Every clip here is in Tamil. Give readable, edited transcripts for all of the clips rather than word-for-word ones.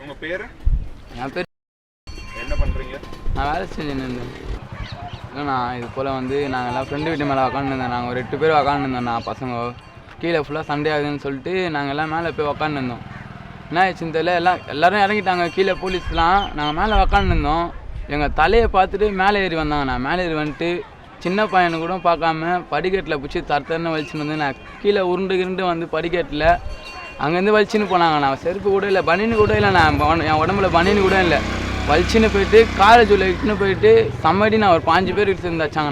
உங்கள் பேர்? என் பேர். என்ன பண்ணுறீங்க? நான் வேலை செஞ்சுன்னு இருந்தேன். இல்லைண்ணா இது போல் வந்து நாங்கள் எல்லாம் ஃப்ரெண்டு வீட்டு மேலே உக்காந்துருந்தோம். நாங்கள் ஒரு 8 பேர் உக்காந்துருந்தோம்ண்ணா. பசங்க கீழே ஃபுல்லாக சண்டே ஆகுதுன்னு சொல்லிட்டு நாங்கள் எல்லாம் மேலே போய் உக்காந்துருந்தோம். என்ன ஆயிடுச்சுன்னு தெரியல, எல்லோரும் இறங்கிட்டாங்க கீழே போலீஸ்லாம். நாங்கள் மேலே உக்காந்துருந்தோம். எங்கள் தலையை பார்த்துட்டு மேலே ஏறி வந்தாங்கண்ணா. மேலே ஏறி வந்துட்டு சின்ன பையனு கூட பார்க்காம படிக்கட்டில் பிடிச்சி தரத்தன்னு வலிச்சுன்னு வந்து நான் கீழே உருண்டு வந்து படிக்கட்டில் அங்கேருந்து வலிச்சின்னு போனாங்க. நான் செருப்பு கூட இல்லை, பனின்னு கூட இல்லை, நான் என் உடம்புல பனின்னு கூட இல்லை. வலிச்சின்னு போயிட்டு காலேஜ் உள்ள இட்டுன்னு போயிட்டு சம்மடி நான் ஒரு 5 பேர் கிட்ட சேர்ந்து வச்சாங்க.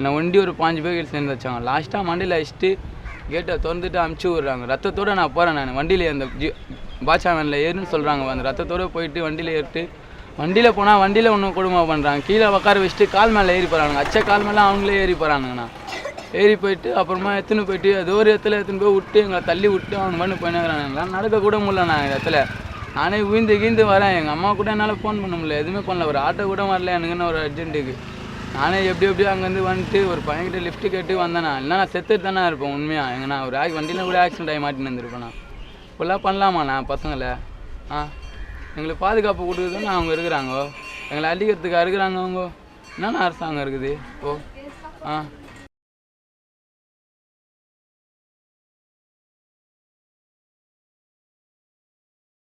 நான் ஒண்டி ஒரு 5 பேர் கிட்ட சேர்ந்து வச்சாங்க. லாஸ்ட்டாக மண்டியில் அடிச்சுட்டு கேட்டை திறந்துட்டு அமுச்சு விட்றாங்க. ரத்தத்தோடு நான் போகிறேன். நான் வண்டியில் அந்த பாட்சா வேனில் ஏறுன்னு சொல்கிறாங்க. அந்த ரத்தத்தோடு போயிட்டு வண்டியில் ஏறிட்டு வண்டியில் போனால் வண்டியில் ஒன்றும் கொடுமை பண்ணுறாங்க. கீழே உட்கார வச்சுட்டு கால் மேலே ஏறி போகிறானுங்க. அச்ச கால் மேலே அவங்களே ஏறி போகிறானுங்கண்ணா. ஏறி போயிட்டு அப்புறமா எடுத்துன்னு போயிட்டு ஏதோ ஒரு இடத்துல எடுத்துன்னு போய் விட்டு எங்களை தள்ளி விட்டு அவனுக்கு பண்ணி போயினாங்கிறானுங்களா. நடக்க கூட முடியல. நான் இடத்துல நானே கீழ்ந்து வரேன். எங்கள் அம்மா கூட என்னால் ஃபோன் பண்ண முடியல, எதுவுமே பண்ணல. ஒரு ஆட்டோ கூட வரல எனக்குன்னு ஒரு அர்ஜென்ட்டுக்கு. நானே எப்படியோ அங்கேருந்து வந்துட்டு ஒரு பையன்கிட்ட லிஃப்ட்டு கேட்டு வந்தேண்ணா. இல்லைனா நான் செத்துட்டு தானே இருப்பேன் உண்மையாக. எங்கன்னா ஒரு வண்டியில் கூட ஆக்சிடென்ட் ஆகி மாட்டின்னு வந்துருப்பேன். இப்போல்லாம் பண்ணலாமா நான் பசங்களை? எங்களுக்கு பாதுகாப்பு கொடுக்குறதுன்னு அவங்க இருக்கிறாங்க. எங்களை அடிக்கிறதுக்கு இருக்கிறாங்க அவங்க. என்னென்ன அரசாங்கம் இருக்குது?